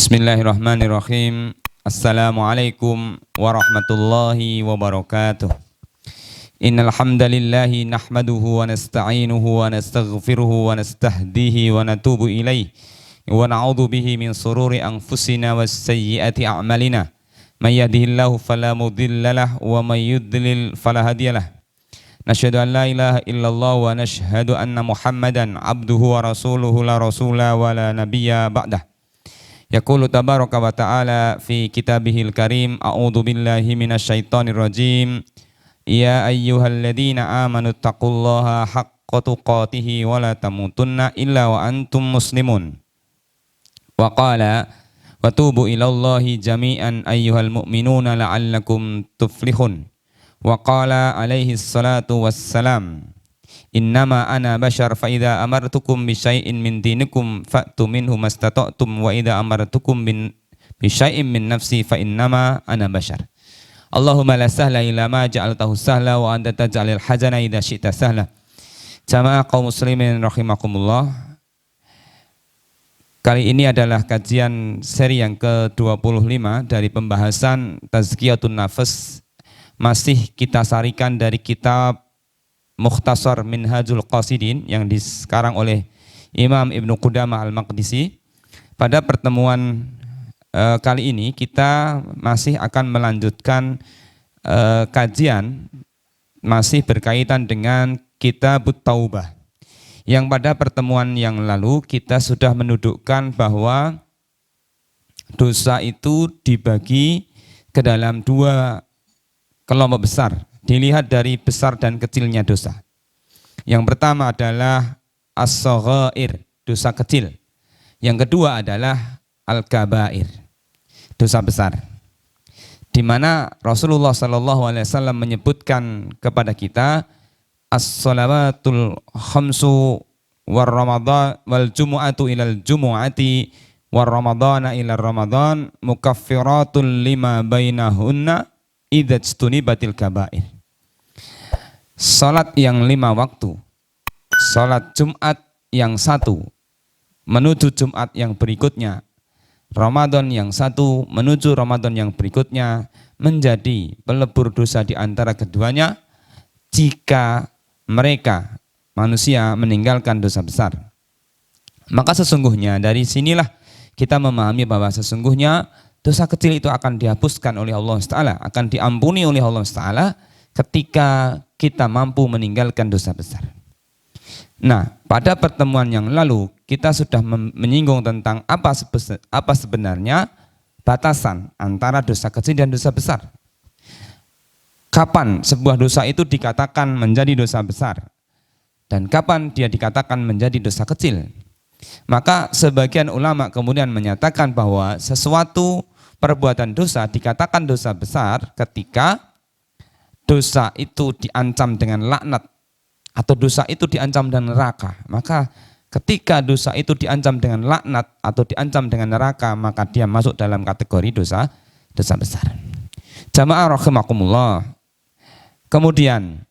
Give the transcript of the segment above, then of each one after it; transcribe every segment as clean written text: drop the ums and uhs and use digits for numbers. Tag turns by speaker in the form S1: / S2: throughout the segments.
S1: Bismillahirrahmanirrahim. Assalamualaikum warahmatullahi wabarakatuh. Innal hamdalillahi nahmaduhu wa nasta'inuhu wa nastaghfiruhu wa nastahdihi wa natubu ilaihi wa na'udzu bihi min sururi anfusina was sayyiati a'malina. May yahdihillahu fala mudhillalah wa may yudlil fala hadiyalah. Nasyhadu an la ilaha illallah wa nashhadu anna Muhammadan abduhu wa rasuluhu la rasula wa la nabiyya ba'dah. Yaqulu tabaraka wa ta'ala fi kitabihil karim, a'udzu billahi minasyaitonir rajim. Ya ayyuhalladzina amanu taqullaha haqqa tuqatih wa la tamutunna illa wa antum muslimun. Wa qala wa tubu ilallahi jami'an ayyuhal mu'minuna la'allakum tuflihun. Wa qala alaihi salatu wassalam, innama ana bashar fa idza amartukum bi syai'in min dinikum fa'tu minhu mastata'tum wa idza amartukum bi syai'in min nafsi fa innama ana bashar. Allahumma la sahla illa ma ja'altahu sahla wa anta taj'alul hazana idza syi'ta sahla. Jamaah kaum muslimin rahimakumullah. Kali ini adalah kajian seri yang ke-25 dari pembahasan Tazkiyatun Nafs. Masih kita sarikan dari kitab Mukhtasar Minhajul Qasidin yang dikarang oleh Imam Ibnu Qudamah Al-Maqdisi. Pada pertemuan kali ini kita masih akan melanjutkan kajian masih berkaitan dengan Kitabut Taubah. Yang pada pertemuan yang lalu kita sudah mendudukkan bahwa dosa itu dibagi ke dalam dua kelompok besar, dilihat dari besar dan kecilnya dosa. Yang pertama adalah as-saghair, dosa kecil. Yang kedua adalah al-kabair, dosa besar. Di mana Rasulullah SAW menyebutkan kepada kita as-salawatul khamsu war ramadan wal jumu'atu ilal jumu'ati war ramadana ilal ramadan mukaffiratul lima bainahunna idza stunibatil kabair. Salat yang 5 waktu, salat Jumat yang 1 menuju Jumat yang berikutnya, Ramadan yang 1 menuju Ramadan yang berikutnya menjadi pelebur dosa di antara keduanya jika mereka manusia meninggalkan dosa besar. Maka sesungguhnya dari sinilah kita memahami bahwa sesungguhnya dosa kecil itu akan dihapuskan oleh Allah Ta'ala, akan diampuni oleh Allah Ta'ala ketika kita mampu meninggalkan dosa besar. Nah, pada pertemuan yang lalu kita sudah menyinggung tentang apa sebenarnya batasan antara dosa kecil dan dosa besar. Kapan sebuah dosa itu dikatakan menjadi dosa besar dan kapan dia dikatakan menjadi dosa kecil. Maka sebagian ulama kemudian menyatakan bahwa sesuatu perbuatan dosa dikatakan dosa besar ketika dosa itu diancam dengan laknat atau dosa itu diancam dengan neraka. Maka ketika dosa itu diancam dengan laknat atau diancam dengan neraka, maka dia masuk dalam kategori dosa besar. Jamaah rahimakumullah. Kemudian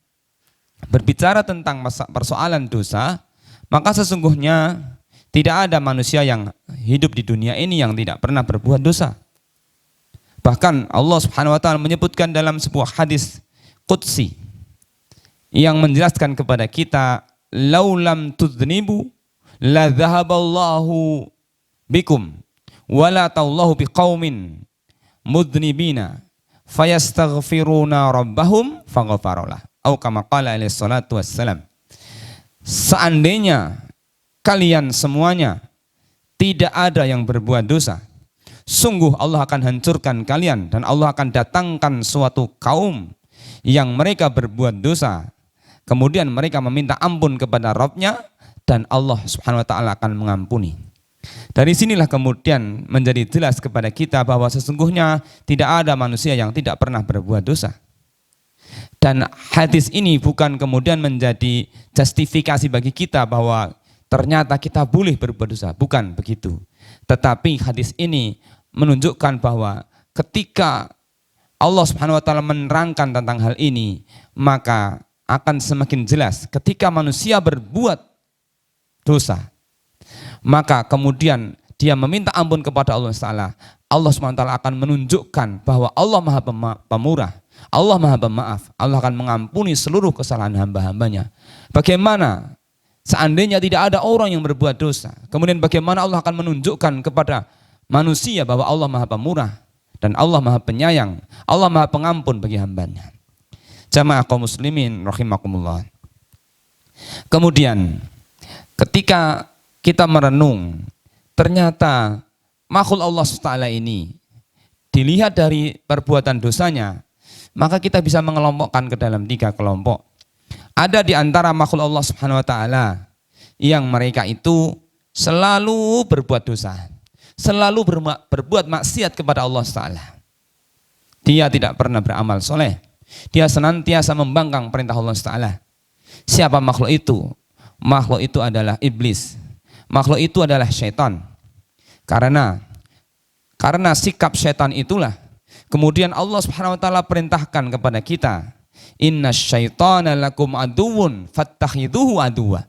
S1: berbicara tentang persoalan dosa, maka sesungguhnya tidak ada manusia yang hidup di dunia ini yang tidak pernah berbuat dosa. Bahkan Allah Subhanahu wa taala menyebutkan dalam sebuah hadis qudsi yang menjelaskan kepada kita, laulam tudznibu la dhahaballahu bikum wala tallahu biqaumin mudznibina fayastaghfiruna rabbahum faghfaralah. Atau kama qala alaihi salatu wassalam. Seandainya kalian semuanya tidak ada yang berbuat dosa, sungguh Allah akan hancurkan kalian dan Allah akan datangkan suatu kaum yang mereka berbuat dosa. Kemudian mereka meminta ampun kepada Rabb-nya dan Allah Subhanahu wa taala akan mengampuni. Dari sinilah kemudian menjadi jelas kepada kita bahwa sesungguhnya tidak ada manusia yang tidak pernah berbuat dosa. Dan hadis ini bukan kemudian menjadi justifikasi bagi kita bahwa ternyata kita boleh berbuat dosa, bukan begitu. Tetapi hadis ini menunjukkan bahwa ketika Allah Subhanahu wa taala menerangkan tentang hal ini, maka akan semakin jelas ketika manusia berbuat dosa, maka kemudian dia meminta ampun kepada Allah Ta'ala, Allah SWT akan menunjukkan bahwa Allah Maha Pemurah, Allah Maha Pemaaf, Allah akan mengampuni seluruh kesalahan hamba-hambanya. Bagaimana seandainya tidak ada orang yang berbuat dosa, kemudian bagaimana Allah akan menunjukkan kepada manusia bahwa Allah Maha Pemurah dan Allah Maha Penyayang, Allah Maha Pengampun bagi hambanya. Jamaah kaum muslimin rahimakumullah. Kemudian ketika kita merenung, ternyata makhluk Allah SWT ini dilihat dari perbuatan dosanya, maka kita bisa mengelompokkan ke dalam 3 kelompok. Ada di antara makhluk Allah Subhanahu wa taala yang mereka itu selalu berbuat dosa, selalu berbuat maksiat kepada Allah SWT. Dia tidak pernah beramal soleh, dia senantiasa membangkang perintah Allah SWT. Siapa makhluk itu? Makhluk itu adalah iblis. Makhluk itu adalah syaitan. Karena sikap syaitan itulah kemudian Allah Subhanahu wa taala perintahkan kepada kita, innasyaitana lakum aduwwun fattakhidhuhu aduwwa.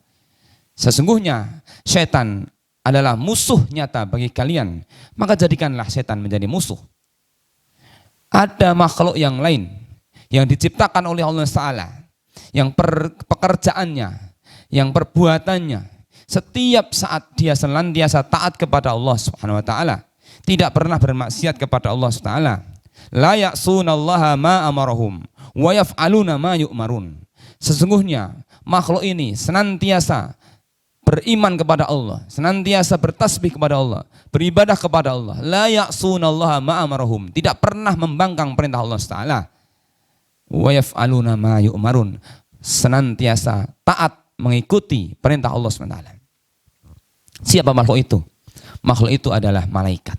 S1: Sesungguhnya syaitan adalah musuh nyata bagi kalian, maka jadikanlah syaitan menjadi musuh. Ada makhluk yang lain yang diciptakan oleh Allah Ta'ala, yang pekerjaannya, yang perbuatannya, setiap saat dia senantiasa taat kepada Allah Subhanahu wa taala, tidak pernah bermaksiat kepada Allah Subhanahu wa taala. La ya'sunallaha ma amarahum wa yaf'aluna ma yu'marun. Sesungguhnya makhluk ini senantiasa beriman kepada Allah, senantiasa bertasbih kepada Allah, beribadah kepada Allah. La ya'sunallaha ma amarahum, tidak pernah membangkang perintah Allah Subhanahu wa taala. Wa yaf'aluna ma yu'marun, senantiasa taat mengikuti perintah Allah SWT. Siapa makhluk itu? Makhluk itu adalah malaikat.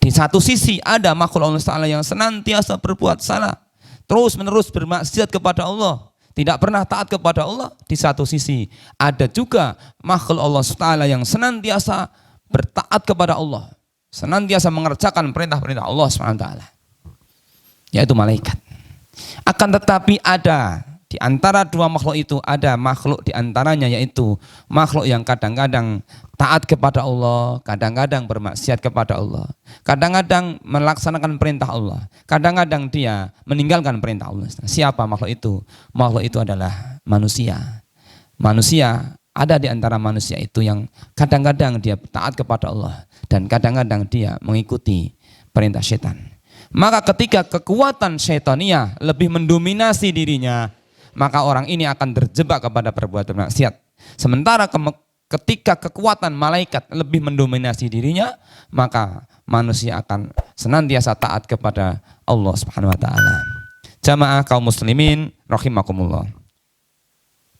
S1: Di satu sisi ada makhluk Allah SWT yang senantiasa berbuat salah, terus menerus bermaksiat kepada Allah, tidak pernah taat kepada Allah. Di satu sisi ada juga makhluk Allah SWT yang senantiasa bertaat kepada Allah, senantiasa mengerjakan perintah-perintah Allah SWT, yaitu malaikat. Akan tetapi ada di antara 2 makhluk itu, ada makhluk di antaranya yaitu makhluk yang kadang-kadang taat kepada Allah, kadang-kadang bermaksiat kepada Allah, kadang-kadang melaksanakan perintah Allah, kadang-kadang dia meninggalkan perintah Allah. Siapa makhluk itu? Makhluk itu adalah manusia. Manusia, ada di antara manusia itu yang kadang-kadang dia taat kepada Allah dan kadang-kadang dia mengikuti perintah syaitan. Maka ketika kekuatan syaitania lebih mendominasi dirinya, maka orang ini akan terjebak kepada perbuatan maksiat. Sementara ketika kekuatan malaikat lebih mendominasi dirinya, maka manusia akan senantiasa taat kepada Allah Subhanahu wa taala. Jamaah kaum muslimin rahimakumullah.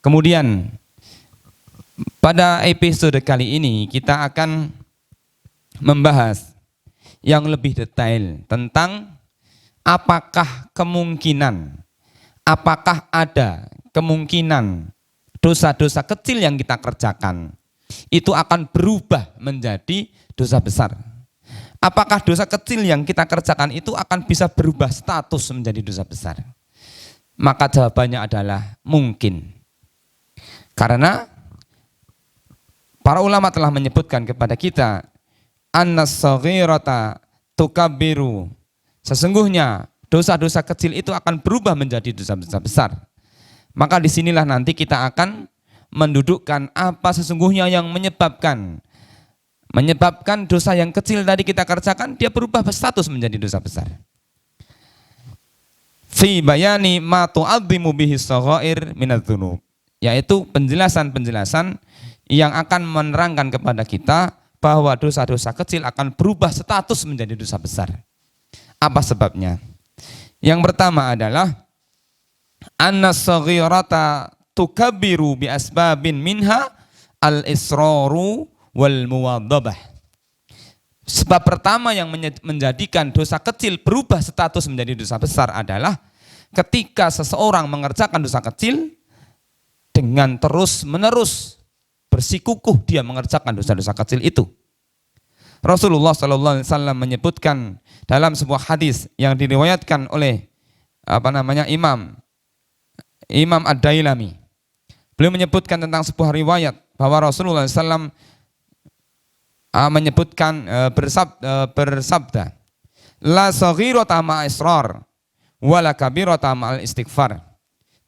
S1: Kemudian pada episode kali ini kita akan membahas yang lebih detail tentang apakah ada kemungkinan dosa-dosa kecil yang kita kerjakan itu akan berubah menjadi dosa besar. Apakah dosa kecil yang kita kerjakan itu akan bisa berubah status menjadi dosa besar? Maka jawabannya adalah mungkin. Karena para ulama telah menyebutkan kepada kita, annas-saghirata tukabbiru. Sesungguhnya dosa-dosa kecil itu akan berubah menjadi dosa-dosa besar. Maka disinilah nanti kita akan mendudukkan apa sesungguhnya yang menyebabkan dosa yang kecil tadi kita kerjakan, dia berubah status menjadi dosa besar. Fi bayani ma tu'azzimu bihi saghair minadz-dzunub, yaitu penjelasan-penjelasan yang akan menerangkan kepada kita bahwa dosa-dosa kecil akan berubah status menjadi dosa besar. Apa sebabnya? Yang pertama adalah annas-saghirata tukabbiru bi asbabin minha al-israru wal muwadhabah. Sebab pertama yang menjadikan dosa kecil berubah status menjadi dosa besar adalah ketika seseorang mengerjakan dosa kecil dengan terus-menerus bersikukuh dia mengerjakan dosa-dosa kecil itu. Rasulullah SAW menyebutkan dalam sebuah hadis yang diriwayatkan oleh Imam Ad-Dailami. Beliau menyebutkan tentang sebuah riwayat bahwa Rasulullah SAW menyebutkan bersabda, la saghirata ma'a israr wala kabirata ma'al istighfar.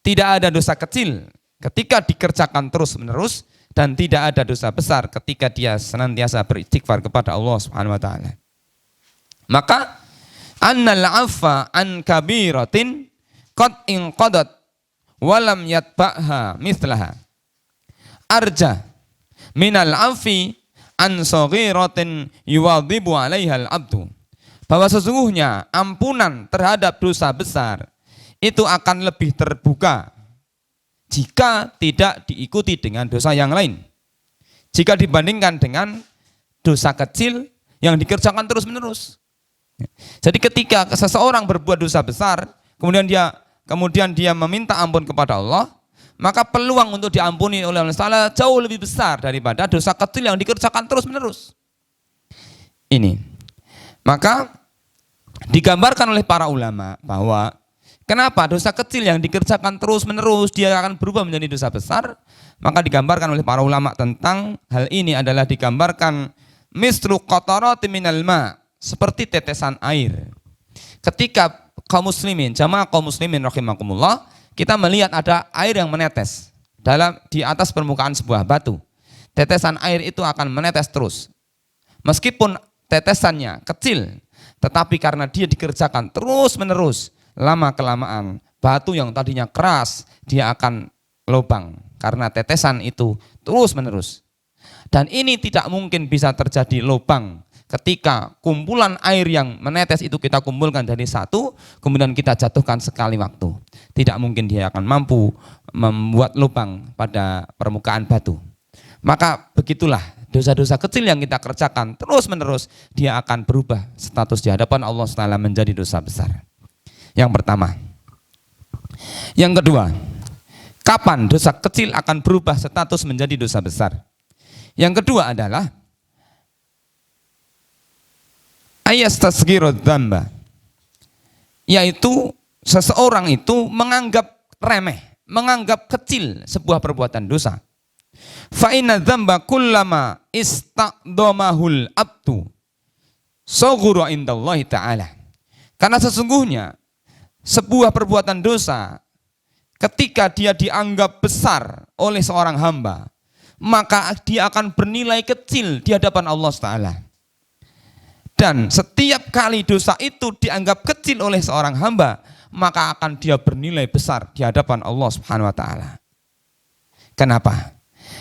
S1: Tidak ada dosa kecil ketika dikerjakan terus-menerus, dan tidak ada dosa besar ketika dia senantiasa beristighfar kepada Allah Subhanahu wa taala. Maka annal afwa an kabiratin qad inqadat wa lam yatba'ha mithlaha arja minal afi an saghiratin yuwadhibu 'alaiha al-'abdu. Bahwa sesungguhnya ampunan terhadap dosa besar itu akan lebih terbuka jika tidak diikuti dengan dosa yang lain. Jika dibandingkan dengan dosa kecil yang dikerjakan terus-menerus. Jadi ketika seseorang berbuat dosa besar, kemudian dia meminta ampun kepada Allah, maka peluang untuk diampuni oleh Allah Ta'ala jauh lebih besar daripada dosa kecil yang dikerjakan terus-menerus. Ini. Maka digambarkan oleh para ulama bahwa kenapa dosa kecil yang dikerjakan terus-menerus dia akan berubah menjadi dosa besar? Maka digambarkan oleh para ulama tentang hal ini adalah digambarkan mislu qatarati minal ma, seperti tetesan air. Ketika kaum muslimin, jamaah kaum muslimin rahimakumullah, kita melihat ada air yang menetes di atas permukaan sebuah batu. Tetesan air itu akan menetes terus. Meskipun tetesannya kecil, tetapi karena dia dikerjakan terus-menerus, lama-kelamaan batu yang tadinya keras dia akan lubang karena tetesan itu terus-menerus. Dan ini tidak mungkin bisa terjadi lubang ketika kumpulan air yang menetes itu kita kumpulkan dari satu, kemudian kita jatuhkan sekali waktu. Tidak mungkin dia akan mampu membuat lubang pada permukaan batu. Maka begitulah dosa-dosa kecil yang kita kerjakan terus-menerus, dia akan berubah status di hadapan Allah SWT menjadi dosa besar. Yang pertama. Yang kedua, kapan dosa kecil akan berubah status menjadi dosa besar? Yang kedua adalah ayastasghirud dzamba, yaitu seseorang itu menganggap remeh, menganggap kecil sebuah perbuatan dosa. Fa inna dzamba kullama istaqdamahul abdu saghura indallahi ta'ala. Karena sesungguhnya sebuah perbuatan dosa ketika dia dianggap besar oleh seorang hamba, maka dia akan bernilai kecil di hadapan Allah Ta'ala. Dan setiap kali dosa itu dianggap kecil oleh seorang hamba, maka akan dia bernilai besar di hadapan Allah Subhanahu wa taala. Kenapa?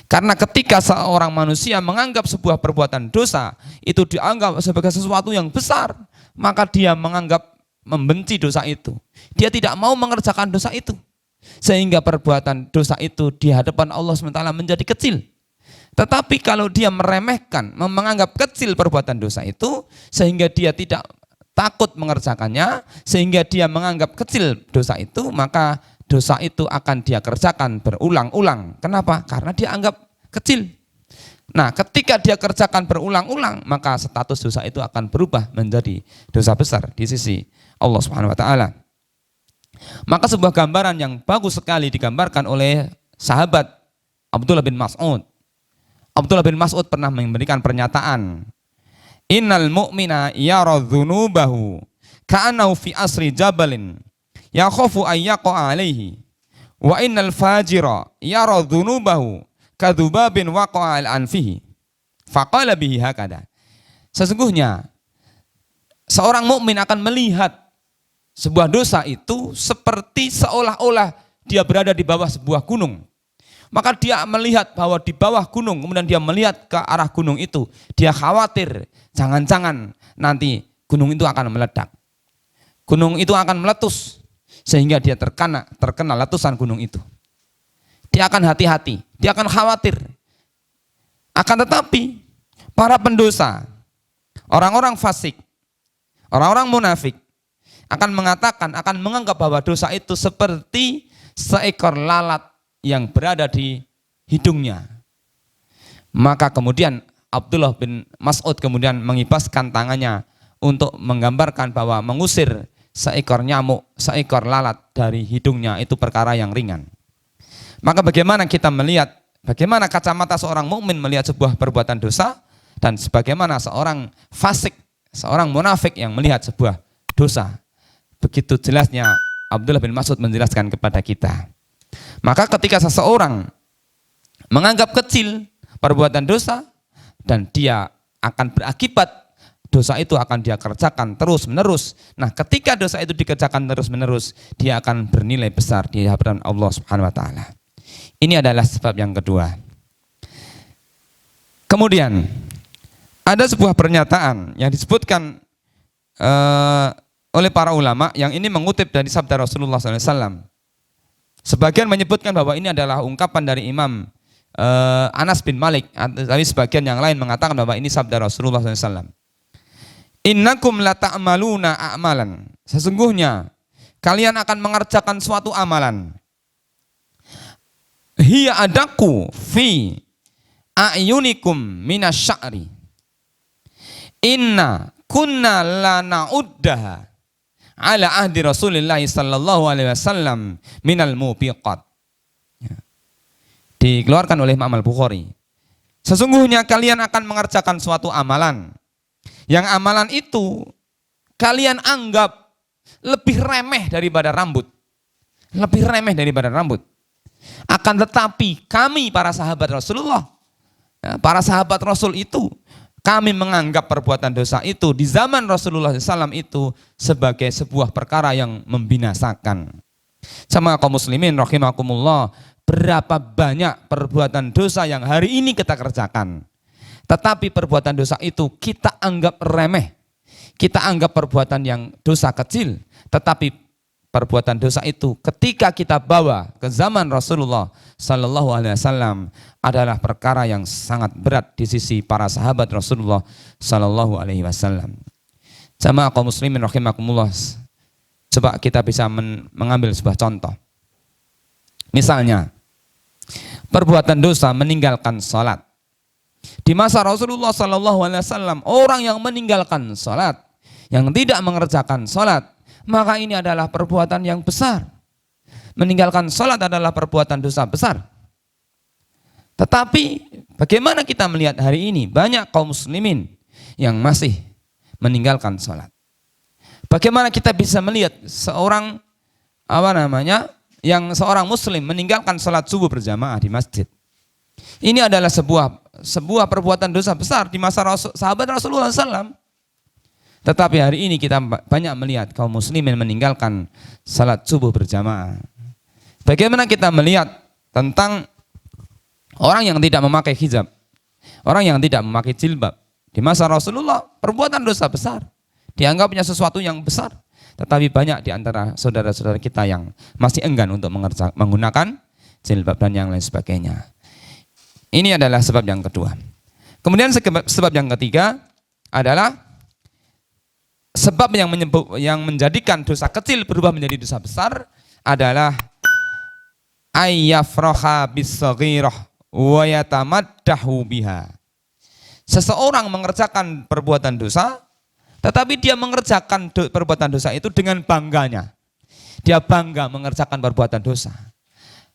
S1: Karena ketika seorang manusia menganggap sebuah perbuatan dosa itu dianggap sebagai sesuatu yang besar, maka dia menganggap membenci dosa itu. Dia tidak mau mengerjakan dosa itu. Sehingga perbuatan dosa itu di hadapan Allah SWT menjadi kecil. Tetapi kalau dia meremehkan, menganggap kecil perbuatan dosa itu, sehingga dia tidak takut mengerjakannya, sehingga dia menganggap kecil dosa itu, maka dosa itu akan dia kerjakan berulang-ulang. Kenapa? Karena dia anggap kecil. Nah, ketika dia kerjakan berulang-ulang, maka status dosa itu akan berubah menjadi dosa besar di sisi Allah Subhanahu wa taala. Maka sebuah gambaran yang bagus sekali digambarkan oleh sahabat Abdullah bin Mas'ud. Abdullah bin Mas'ud pernah memberikan pernyataan, innal mu'mina yara dzunubahu ka'annahu fi asri jabalin yakhafu ayyaqa'a alaihi wa innal fajira yara dzunubahu kadzubabin waqa'a al-anfihi faqala bihi hakada. Sesungguhnya seorang mukmin akan melihat sebuah dosa itu seperti seolah-olah dia berada di bawah sebuah gunung. Maka dia melihat bahwa di bawah gunung, kemudian dia melihat ke arah gunung itu, dia khawatir jangan-jangan nanti gunung itu akan meledak. Gunung itu akan meletus sehingga dia terkena letusan gunung itu. Dia akan hati-hati, dia akan khawatir. Akan tetapi para pendosa, orang-orang fasik, orang-orang munafik akan mengatakan, akan menganggap bahwa dosa itu seperti seekor lalat yang berada di hidungnya. Maka kemudian Abdullah bin Mas'ud kemudian mengibaskan tangannya untuk menggambarkan bahwa mengusir seekor nyamuk, seekor lalat dari hidungnya itu perkara yang ringan. Maka bagaimana kita melihat, bagaimana kacamata seorang mukmin melihat sebuah perbuatan dosa, dan sebagaimana seorang fasik, seorang munafik yang melihat sebuah dosa. Begitu jelasnya Abdullah bin Mas'ud menjelaskan kepada kita. Maka ketika seseorang menganggap kecil perbuatan dosa dan dia akan berakibat dosa itu akan dia kerjakan terus menerus. Nah, ketika dosa itu dikerjakan terus menerus, dia akan bernilai besar di hadapan Allah Subhanahu wa taala. Ini adalah sebab yang kedua. Kemudian ada sebuah pernyataan yang disebutkan oleh para ulama yang ini mengutip dari sabda Rasulullah SAW. Sebagian menyebutkan bahwa ini adalah ungkapan dari Imam Anas bin Malik, tapi sebagian yang lain mengatakan bahwa ini sabda Rasulullah SAW. Innakum la ta'maluna a'malan. Sesungguhnya kalian akan mengerjakan suatu amalan. Hiya adaku fi a'yunikum minasya'ri. Inna kunna la na'uddaha ala ahdi Rasulillah sallallahu alaihi wasallam minal mubiqat. Dikeluarkan oleh Imam Al-Bukhari. Sesungguhnya kalian akan mengerjakan suatu amalan. Yang amalan itu kalian anggap lebih remeh daripada rambut. Lebih remeh daripada rambut. Akan tetapi kami para sahabat Rasulullah, para sahabat Rasul itu, kami menganggap perbuatan dosa itu di zaman Rasulullah SAW itu sebagai sebuah perkara yang membinasakan. Sama kaum muslimin rahimakumullah, berapa banyak perbuatan dosa yang hari ini kita kerjakan. Tetapi perbuatan dosa itu kita anggap remeh. Kita anggap perbuatan yang dosa kecil. Tetapi perbuatan dosa itu ketika kita bawa ke zaman Rasulullah Sallallahu Alaihi Wasallam adalah perkara yang sangat berat di sisi para sahabat Rasulullah Sallallahu Alaihi Wasallam. Jamaah kaum muslimin rahimakumullah, coba kita bisa mengambil sebuah contoh. Misalnya, perbuatan dosa meninggalkan salat. Di masa Rasulullah Sallallahu Alaihi Wasallam, orang yang meninggalkan salat, yang tidak mengerjakan salat, maka ini adalah perbuatan yang besar. Meninggalkan salat adalah perbuatan dosa besar. Tetapi bagaimana kita melihat hari ini banyak kaum muslimin yang masih meninggalkan salat. Bagaimana kita bisa melihat seorang seorang muslim meninggalkan salat subuh berjamaah di masjid. Ini adalah sebuah perbuatan dosa besar di masa sahabat Rasulullah SAW. Tetapi hari ini kita banyak melihat kaum muslimin meninggalkan salat subuh berjamaah. Bagaimana kita melihat tentang orang yang tidak memakai hijab, orang yang tidak memakai jilbab. Di masa Rasulullah perbuatan dosa besar, dianggapnya sesuatu yang besar. Tetapi banyak di antara saudara-saudara kita yang masih enggan untuk menggunakan jilbab dan yang lain sebagainya. Ini adalah sebab yang kedua. Kemudian sebab yang ketiga adalah sebab yang menjadikan dosa kecil berubah menjadi dosa besar adalah ayyafraha bis-saghirah wa yatamaddahu biha. Seseorang mengerjakan perbuatan dosa, tetapi dia mengerjakan perbuatan dosa itu dengan bangganya. Dia bangga mengerjakan perbuatan dosa.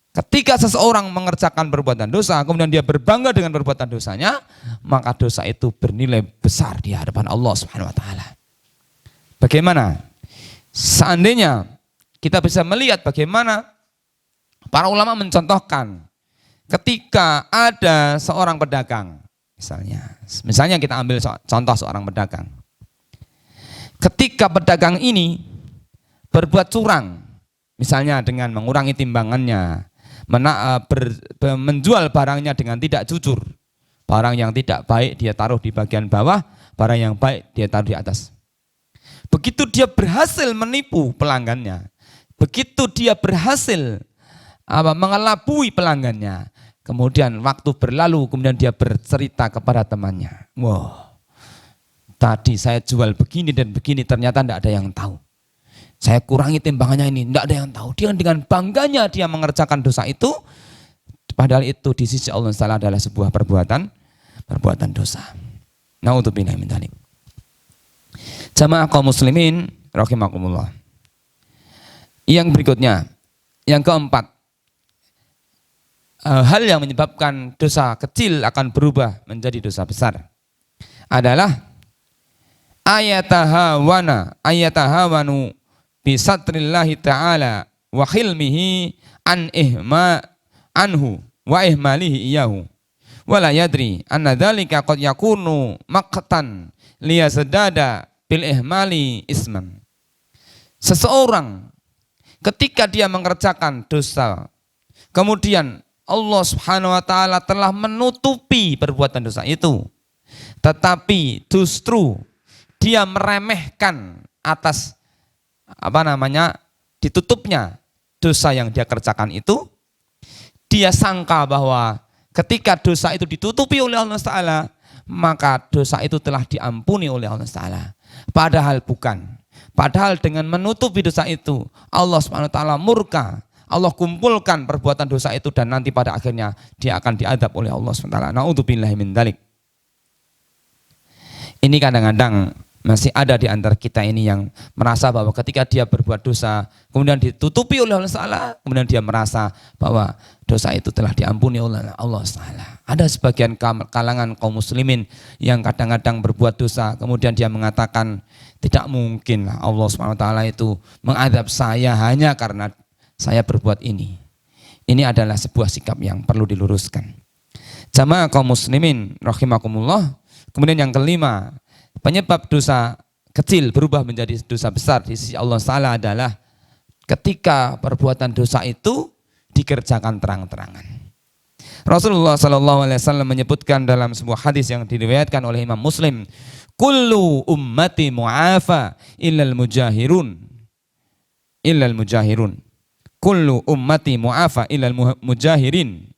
S1: Ketika seseorang mengerjakan perbuatan dosa, kemudian dia berbangga dengan perbuatan dosanya, maka dosa itu bernilai besar di hadapan Allah Subhanahu wa taala. Bagaimana? Seandainya kita bisa melihat bagaimana para ulama mencontohkan ketika ada seorang pedagang, misalnya kita ambil contoh seorang pedagang. Ketika pedagang ini berbuat curang, misalnya dengan mengurangi timbangannya, menjual barangnya dengan tidak jujur, barang yang tidak baik dia taruh di bagian bawah, barang yang baik dia taruh di atas. Begitu dia berhasil menipu pelanggannya, begitu dia berhasil mengelabui pelanggannya, kemudian waktu berlalu, kemudian dia bercerita kepada temannya, wah, tadi saya jual begini dan begini, ternyata tidak ada yang tahu. Saya kurangi timbangannya ini, tidak ada yang tahu. Dia dengan bangganya dia mengerjakan dosa itu, padahal itu di sisi Allah Taala adalah sebuah perbuatan dosa. Na'udzubillah min dzalik. Jamaah kaum muslimin rahimakumullah. Yang berikutnya, yang keempat, hal yang menyebabkan dosa kecil akan berubah menjadi dosa besar adalah ayatahawanu bisatrillahi ta'ala wa khilmihi anhu wa ihmalihi iyahu wala yadri anna dzalika qad yakunu maqtan liyazdada bil ihmali isman. Seseorang ketika dia mengerjakan dosa, kemudian Allah Subhanahu wa taala telah menutupi perbuatan dosa itu, tetapi justru dia meremehkan atas ditutupnya dosa yang dia kerjakan itu. Dia sangka bahwa ketika dosa itu ditutupi oleh Allah Ta'ala, maka dosa itu telah diampuni oleh Allah Ta'ala. Padahal bukan. Padahal dengan menutupi dosa itu, Allah Subhanahu wa taala murka. Allah kumpulkan perbuatan dosa itu dan nanti pada akhirnya dia akan diadab oleh Allah Subhanahu wa taala. Na'udzubillahi min dzalik. Ini kadang-kadang masih ada di antara kita ini yang merasa bahwa ketika dia berbuat dosa, kemudian ditutupi oleh Allah Ta'ala, kemudian dia merasa bahwa dosa itu telah diampuni oleh Allah Ta'ala. Ada sebagian kalangan kaum muslimin yang kadang-kadang berbuat dosa, kemudian dia mengatakan, tidak mungkin Allah SWT itu mengadab saya hanya karena saya berbuat ini. Ini adalah sebuah sikap yang perlu diluruskan. Jamaah kaum muslimin rahimakumullah. Kemudian yang kelima, penyebab dosa kecil berubah menjadi dosa besar di sisi Allah Ta'ala adalah ketika perbuatan dosa itu dikerjakan terang-terangan. Rasulullah SAW menyebutkan dalam sebuah hadis yang diriwayatkan oleh Imam Muslim, kullu ummati mu'afa illal mujahirun. Kullu ummati mu'afa illal mujahirin.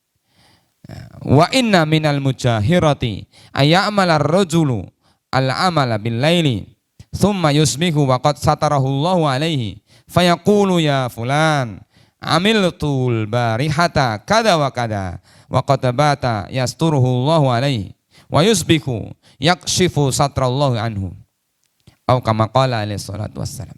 S1: Wa inna minal mujahirati ayya'mala ar-rajulu al-amala bil-laili thumma yusbihu wa qad satarahu Allahu alaihi fayaqulu ya fulan amiltul barihata kada wa kada wa qad bata yasturuhu Allahu alaihi wa yusbihu yakshifu satrallahu anhu atau kama qala alaihi salatu wassalam.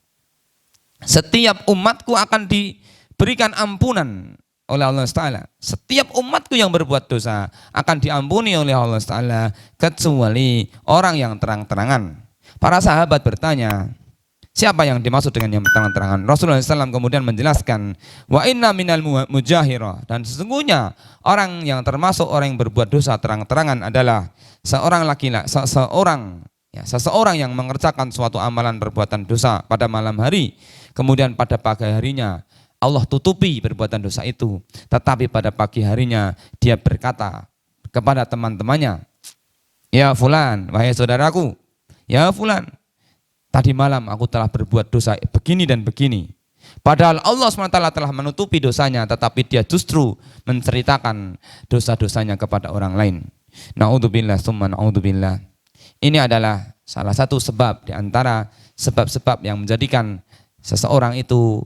S1: Setiap umatku akan diberikan ampunan oleh Allah Ta'ala. Setiap umatku yang berbuat dosa akan diampuni oleh Allah Ta'ala kecuali orang yang terang-terangan. Para sahabat bertanya, siapa yang dimaksud dengan yang terang-terangan? Rasulullah SAW kemudian menjelaskan, wa inna minal mujahira, dan sesungguhnya orang yang termasuk orang yang berbuat dosa terang-terangan adalah seseorang yang mengerjakan suatu amalan perbuatan dosa pada malam hari, kemudian pada pagi harinya Allah tutupi perbuatan dosa itu, tetapi pada pagi harinya dia berkata kepada teman-temannya, ya fulan, wahai saudaraku, ya fulan, tadi malam aku telah berbuat dosa begini dan begini. Padahal Allah SWT telah menutupi dosanya, tetapi dia justru menceritakan dosa-dosanya kepada orang lain. Na'udzubillah summa na'udzubillah. Ini adalah salah satu sebab di antara sebab-sebab yang menjadikan seseorang itu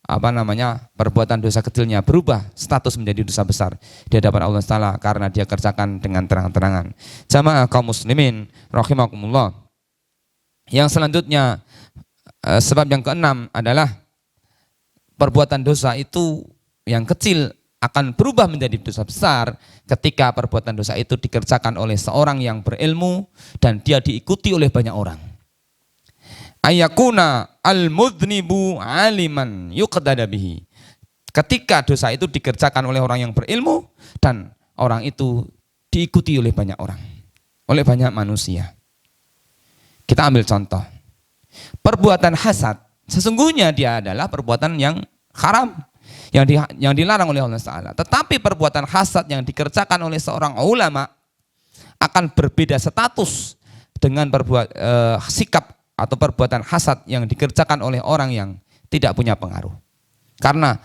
S1: perbuatan dosa kecilnya berubah status menjadi dosa besar di hadapan Allah Ta'ala karena dia kerjakan dengan terang-terangan. Jamaah kaum muslimin rahimakumullah. Yang selanjutnya, sebab yang keenam adalah perbuatan dosa itu yang kecil akan berubah menjadi dosa besar ketika perbuatan dosa itu dikerjakan oleh seorang yang berilmu dan dia diikuti oleh banyak orang. Ayakuna al-mudhnibu aliman yuqdada bihi. Ketika dosa itu dikerjakan oleh orang yang berilmu dan orang itu diikuti oleh banyak orang, oleh banyak manusia. Kita ambil contoh. Perbuatan hasad, sesungguhnya dia adalah perbuatan yang haram, yang dilarang oleh Allah Ta'ala. Tetapi perbuatan hasad yang dikerjakan oleh seorang ulama akan berbeda status dengan sikap atau perbuatan hasad yang dikerjakan oleh orang yang tidak punya pengaruh. Karena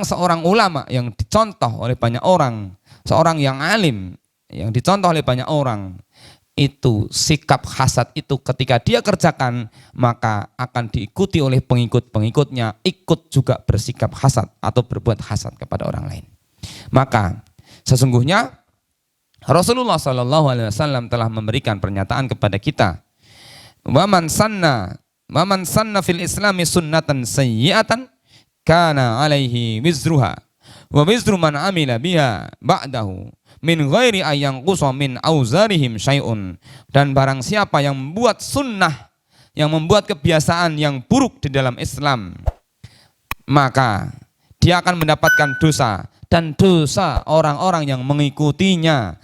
S1: seorang ulama yang dicontoh oleh banyak orang, seorang yang alim yang dicontoh oleh banyak orang, itu sikap hasad itu ketika dia kerjakan maka akan diikuti oleh pengikut-pengikutnya ikut juga bersikap hasad atau berbuat hasad kepada orang lain. Maka sesungguhnya Rasulullah SAW telah memberikan pernyataan kepada kita, Waman sanna fil islami sunnatan sayyi'atan kana alaihi wizruha wa wizru man amila biha ba'dahu min ghairi ayang qusa min auzarihim syai'un. Dan barang siapa yang membuat sunnah, yang membuat kebiasaan yang buruk di dalam Islam, maka dia akan mendapatkan dosa, dan dosa orang-orang yang mengikutinya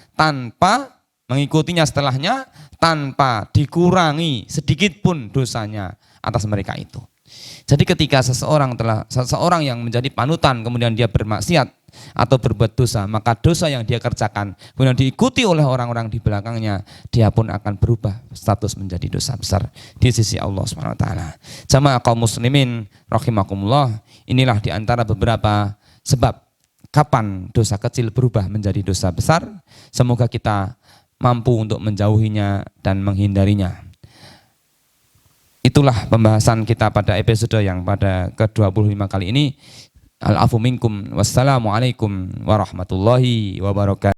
S1: setelahnya tanpa dikurangi sedikit pun dosanya atas mereka itu. Jadi ketika seseorang yang menjadi panutan kemudian dia bermaksiat atau berbuat dosa, maka dosa yang dia kerjakan kemudian diikuti oleh orang-orang di belakangnya, dia pun akan berubah status menjadi dosa besar di sisi Allah SWT. Jamaah kaum muslimin rahimakumullah, inilah diantara beberapa sebab kapan dosa kecil berubah menjadi dosa besar. Semoga kita mampu untuk menjauhinya dan menghindarinya. Itulah pembahasan kita pada episode yang pada ke-25 kali ini. Al-afu minkum. Wassalamualaikum warahmatullahi wabarakatuh.